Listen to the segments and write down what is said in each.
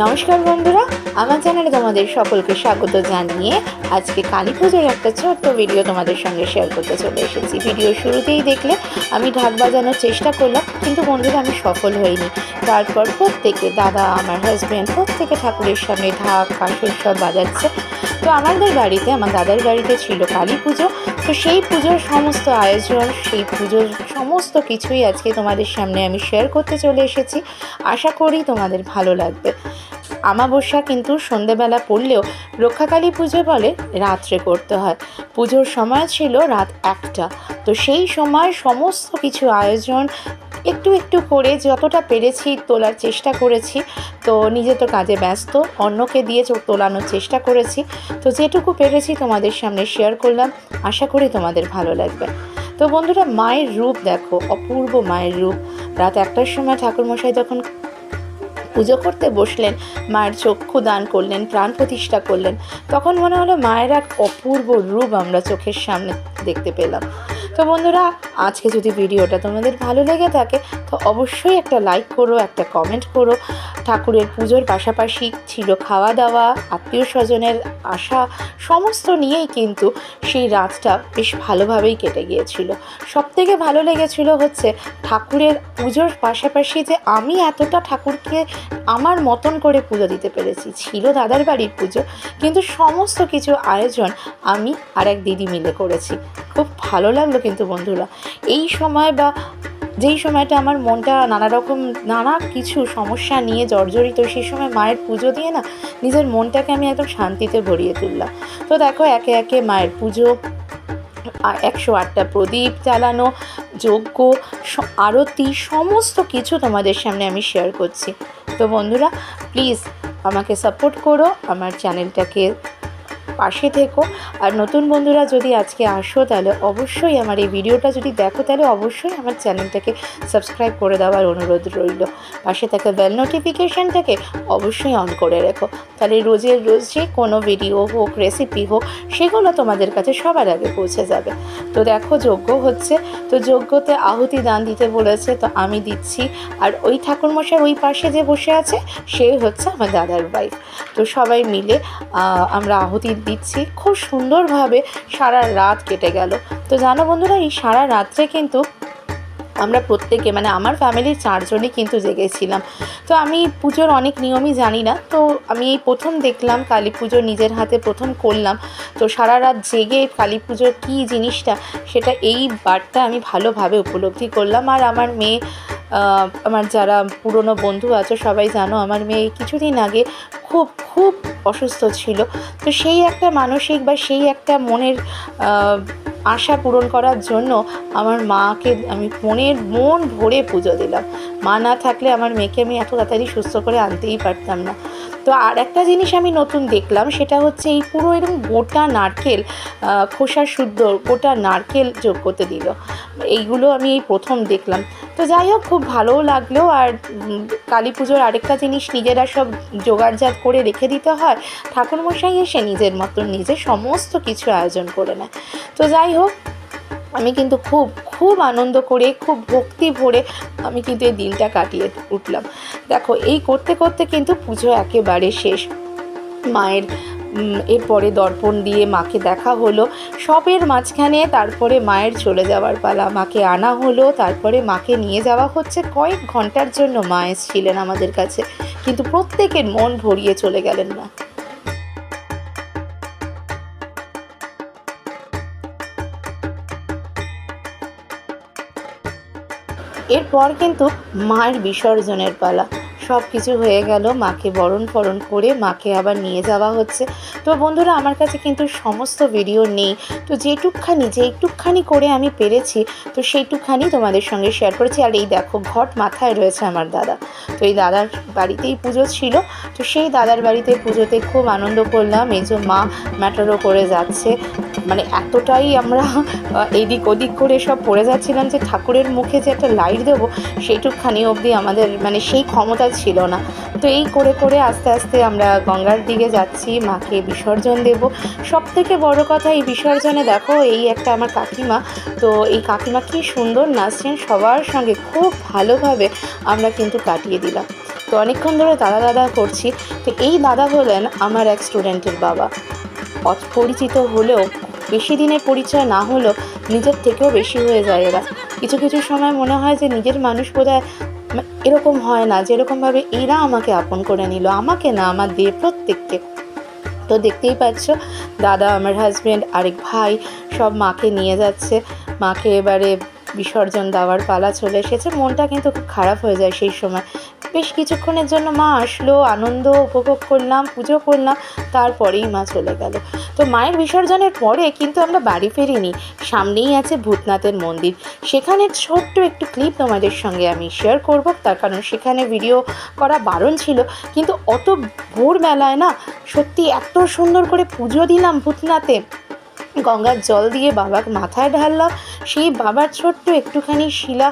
নমস্কার বন্ধুরা, আমার চ্যানেলে তোমাদের সকলকে স্বাগত জানিয়ে আজকে কালী পুজোর একটা ছোট্ট ভিডিও তোমাদের সঙ্গে শেয়ার করতে চলে এসেছি। ভিডিও শুরুতেই দেখলে আমি ঢাক বাজানোর চেষ্টা করলাম, কিন্তু বন্ধুরা আমি সফল হইনি। তারপর প্রত্যেকে, দাদা, আমার হাজব্যান্ড, প্রত্যেকে ঠাকুরের সামনে ঢাক কাসর সব বাজাচ্ছে। তো আমাদের বাড়িতে, আমার দাদার বাড়িতে ছিল কালী পুজো। তো সেই পুজোর সমস্ত আয়োজন, সেই পুজোর সমস্ত কিছুই আজকে তোমাদের সামনে আমি শেয়ার করতে চলে এসেছি। আশা করি তোমাদের ভালো লাগবে। আমাবস্যা কিন্তু সন্ধেবেলা পড়লেও রক্ষাকালী পুজো বলে রাত্রে করতে হয়। পুজোর সময় ছিল রাত 1টা। তো সেই সময় সমস্ত কিছু আয়োজন একটু একটু করে যতটা পেরেছি তোলার চেষ্টা করেছি। তো নিজে তো কাজে ব্যস্ত, অন্যকে দিয়ে তোলানোর চেষ্টা করেছি। তো যেটুকু পেরেছি তোমাদের সামনে শেয়ার করলাম। আশা করি তোমাদের ভালো লাগবে। তো বন্ধুরা, মায়ের রূপ দেখো, অপূর্ব মায়ের রূপ। রাত 1টার সময় ঠাকুরমশাই যখন পুজো করতে বসলেন, মায়ের চক্ষু দান করলেন, প্রাণ প্রতিষ্ঠা করলেন, তখন মনে হলো মায়ের এক অপূর্ব রূপ আমরা চোখের সামনে দেখতে পেলাম। তো বন্ধুরা, আজকে যদি ভিডিওটা তোমাদের ভালো লেগে থাকে তো অবশ্যই একটা লাইক করো, একটা কমেন্ট করো। ঠাকুরের পুজোর পাশাপাশি ছিল খাওয়া দাওয়া, আত্মীয় স্বজনের আসা, সমস্ত নিয়েই কিন্তু সেই রাতটা বেশ ভালোভাবেই কেটে গিয়েছিল। সবথেকে ভালো লেগেছিল হচ্ছে ঠাকুরের পুজোর পাশাপাশি যে আমি এতটা ঠাকুরকে আমার মতন করে পুজো দিতে পেরেছি। ছিল দাদার বাড়ির পুজো, কিন্তু সমস্ত কিছু আয়োজন আমি আর এক দিদি মিলে করেছি। খুব ভালো লাগলো কিন্তু বন্ধুরা। এই সময় বা যেই সময়টা আমার মনটা নানা কিছু সমস্যা নিয়ে জর্জরিত, সেই সময় মায়ের পুজো দিয়ে না নিজের মনটাকে আমি একদম শান্তিতে ভরিয়ে তুললাম। তো দেখো, একে একে মায়ের পুজো, 108টা প্রদীপ জ্বালানো, যজ্ঞ, আরতি, সমস্ত কিছু তোমাদের সামনে আমি শেয়ার করছি। তো বন্ধুরা, প্লিজ আমাকে সাপোর্ট করো, আমার চ্যানেলটাকে পাশে থেকো। আর নতুন বন্ধুরা যদি আজকে আসো তাহলে অবশ্যই আমার এই ভিডিওটা যদি দেখো তাহলে অবশ্যই আমার চ্যানেলটাকে সাবস্ক্রাইব করে দেওয়ার অনুরোধ রইল। পাশে থাকা বেল নোটিফিকেশানটাকে অবশ্যই অন করে রেখো, তাহলে রোজের রোজ যে কোনো ভিডিও হোক, রেসিপি হোক, সেগুলো তোমাদের কাছে সবার আগে পৌঁছে যাবে। তো দেখো, যজ্ঞ হচ্ছে। তো যজ্ঞতে আহুতি দান দিতে বলেছে, তো আমি দিচ্ছি। আর ওই ঠাকুরমশাই ওই পাশে যে বসে আছে সে হচ্ছে আমার দাদার ওয়াইফ। তো সবাই মিলে আমরা আহুতি দিচ্ছি। খুব সুন্দরভাবে সারা রাত কেটে গেল। তো জানো বন্ধুরা, এই সারা রাত্রে কিন্তু আমরা প্রত্যেকে, মানে আমার ফ্যামিলির 4 জনই কিন্তু জেগেছিলাম। তো আমি পুজোর অনেক নিয়মই জানি না, তো আমি এই প্রথম দেখলাম কালী পুজো, নিজের হাতে প্রথম করলাম। তো সারা রাত জেগে কালী পুজোর কী জিনিসটা, সেটা এই বারটা আমি ভালোভাবে উপলব্ধি করলাম। আর আমার মেয়ে, আমার যারা পুরনো বন্ধু আছো সবাই জানো, আমার মেয়ে কিছুদিন আগে খুব খুব অসুস্থ ছিল। তো সেই একটা মানসিক বা সেই একটা মনের আশা পূরণ করার জন্য আমার মাকে আমি মন ভরে পুজো দিলাম। মা না থাকলে আমার মেয়েকে আমি এত তাড়াতাড়ি সুস্থ করে আনতেই পারতাম না। তো আর একটা জিনিস আমি নতুন দেখলাম, সেটা হচ্ছে এই পুরো এরকম গোটা নারকেল, খোসা শুদ্ধ গোটা নারকেল যোগ করতে দিল। এইগুলো আমি এই প্রথম দেখলাম। তো যাই হোক, খুব ভালোও লাগলো। আর কালী পুজোর আরেকটা জিনিস, নিজেরা সব জোগাড়জাত করে রেখে দিতে হয়, ঠাকুরমশাই এসে নিজের মতন নিজে সমস্ত কিছু আয়োজন করে নেয়। তো যাই হোক, আমি কিন্তু খুব খুব আনন্দ করে, খুব ভক্তি ভরে আমি কিন্তু এই দিনটা কাটিয়ে উঠলাম। দেখো, এই করতে করতে কিন্তু পুজো একেবারে শেষ। মায়ের এরপরে দর্পণ দিয়ে মাকে দেখা হলো, সবের মাঝখানে তারপরে মায়ের চলে যাওয়ার পালা। মাকে আনা হলো, তারপরে মাকে নিয়ে যাওয়া হচ্ছে। কয়েক ঘন্টার জন্য মা এসেছিলেন আমাদের কাছে, কিন্তু প্রত্যেকের মন ভরিয়ে চলে গেলেন না। এরপর কিন্তু মায়ের বিসর্জনের পালা। সব কিছু হয়ে গেল, মাকে বরণ করে মাকে আবার নিয়ে যাওয়া হচ্ছে। তো বন্ধুরা, আমার কাছে কিন্তু সমস্ত ভিডিও নেই, তো যেটুকখানি করে আমি পেরেছি তো সেইটুকখানি তোমাদের সঙ্গে শেয়ার করেছি। আর এই দেখো, ঘট মাথায় রয়েছে আমার দাদা। তো এই দাদার বাড়িতেই পুজো ছিল। তো সেই দাদার বাড়িতে পুজোতে খুব আনন্দ করলাম। এই যে মা ম্যাটারও করে যাচ্ছে, মানে এতটাই আমরা এদিক ওদিক করে সব পড়ে যাচ্ছিলাম যে ঠাকুরের মুখে যে একটা লাইট দেবো সেইটুকখানি অবধি আমাদের মানে সেই ক্ষমতা ছিল না। তো এই করে করে আস্তে আস্তে আমরা গঙ্গার দিকে যাচ্ছি, মাকে বিসর্জন দেব। সবথেকে বড় কথা, এই বিসর্জনে দেখো, এই একটা আমার কাকিমা, তো এই কাকিমা কী সুন্দর নাচছেন, সবার সঙ্গে খুব ভালোভাবে আমরা কিন্তু কাটিয়ে দিলাম। তো অনেকক্ষণ ধরে দাদা দাদা করছি। তো এই দাদা হলেন আমার এক স্টুডেন্টের বাবা। অপরিচিত হলেও, বেশি দিনের পরিচয় না হলেও নিজের থেকেও বেশি হয়ে যায় এরা। কিছু কিছু সময় মনে হয় যে নিজের মানুষ বোধহয় এরকম হয় না, যেরকমভাবে এরা আমাকে আপন করে নিল, আমাকে না, আমার দিয়ে প্রত্যেককে। তো দেখতেই পাচ্ছ, দাদা, আমার হাজব্যান্ড, আরেক ভাই সব মাকে নিয়ে যাচ্ছে। মাকে এবারে বিসর্জন দেওয়ার পালা চলে এসেছে। মনটা কিন্তু খুব খারাপ হয়ে যায় সেই সময়। বেশ কিছুক্ষণের জন্য মা আসলো, আনন্দ উপভোগ করলাম, পুজো করলাম, তারপরেই মা চলে গেল। তো মায়ের বিসর্জনের পরে কিন্তু আমরা বাড়ি ফিরিনি। সামনেই আছে ভূতনাথের মন্দির। সেখানে ছোট্ট একটু ক্লিপ তোমাদের সঙ্গে আমি শেয়ার করব, তার কারণ সেখানে ভিডিও করা বারণ ছিল। কিন্তু অত ভোরবেলায় না, সত্যি এত সুন্দর করে পুজো দিলাম ভূতনাথে। গঙ্গার জল দিয়ে বাবার মাথায় ঢাললাম। সেই বাবার ছোট্ট একটুখানি শিলা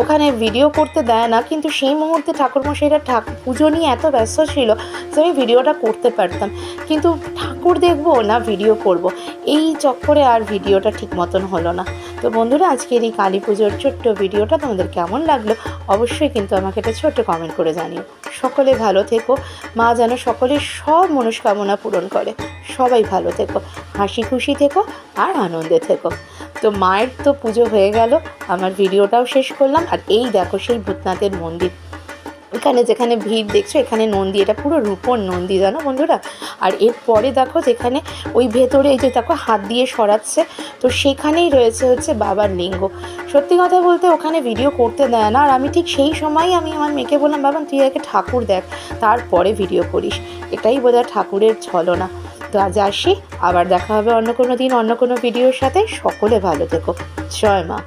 ওখানে ভিডিও করতে দেয় না, কিন্তু সেই মুহূর্তে ঠাকুরমশাইরা পুজো নিয়ে এত ব্যস্ত ছিল যে আমি ভিডিওটা করতে পারতাম, কিন্তু ঠাকুর দেখবো না ভিডিও করব, এই চক্করে আর ভিডিওটা ঠিক মতন হলো না। তো বন্ধুরা, আজকের এই কালী পুজোর ছোট্ট ভিডিওটা তোমাদের কেমন লাগলো অবশ্যই কিন্তু আমাকে একটা ছোট্ট কমেন্ট করে জানিও। সকলে ভালো থেকো, মা যেন সকলের সব মনস্কামনা পূরণ করে। সবাই ভালো থেকো, হাসি খুশি থেকো আর আনন্দে থেকো। তো মায়ের তো পুজো হয়ে গেল, আমার ভিডিওটাও শেষ করলাম। আর এই দেখো সেই ভূতনাথের মন্দির, এখানে যেখানে ভিড় দেখছো, এখানে নন্দী, এটা পুরো রূপোর নন্দী, জানো বন্ধুরা। আর এরপরে দেখো যেখানে ওই ভেতরে এই যে দেখো হাত দিয়ে সরাচ্ছে, তো সেখানেই রয়েছে হচ্ছে বাবার লিঙ্গ। সত্যি কথা বলতে ওখানে ভিডিও করতে দেয় না, আর আমি ঠিক সেই সময়ই আমি আমার মেয়েকে বললাম, বাবা তুই আগে ঠাকুর দেখ, তারপরে ভিডিও করিস। এটাই বোধহয় ঠাকুরের ছলনা। তো আজ আসি, আবার দেখা হবে অন্য কোনো দিন অন্য কোনো ভিডিওর সাথে। সকলে ভালো থেকো, জয় মা।